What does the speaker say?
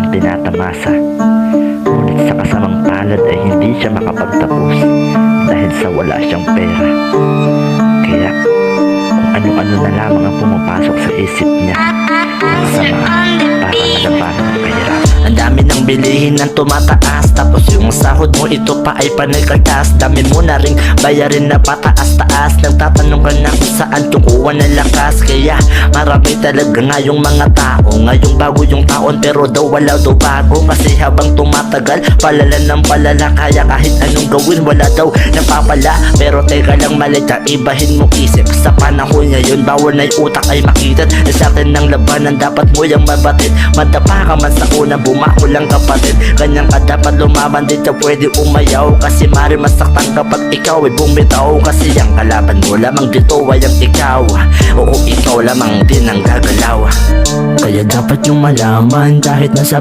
siyang tinatamasa. Ngunit sa kasamang palad ay hindi siya makapagtapos dahil sa wala siyang pera. Kaya kung ano-ano na lamang ang pumapasok sa isip niya, nakasamaan para malabanan ang kahirapan. Ang dami ng bilihin ng tumataas, tapos yung sahod mo ito pa ay panay kartas. Dami mo na ring bayarin na pataas-taas. Nagtatanong ka na kung saan kukuha ng lakas. Kaya marami talaga ngayong mga tao, ngayong bago yung taon pero daw wala daw bago. Kasi habang tumatagal, palala ng palala. Kaya kahit anong gawin wala daw napapala. Pero teka lang malita, ibahin mo isip. Sa panahon ngayon, bawal na yung utak ay makitid. Sa akin ng labanan, dapat mo yung mabatid. Madapa ka man sa una, bumako lang kapatid. Ganyan ka dapat lumaban, di ka pwede umayaw. Kasi mari masaktan kapag ikaw ay bumitaw. Kasi ang kalaban mo lamang dito ay ang ikaw. Oo, ikaw lamang din ang gagalaw. Kaya dapat yung malaman kahit nasa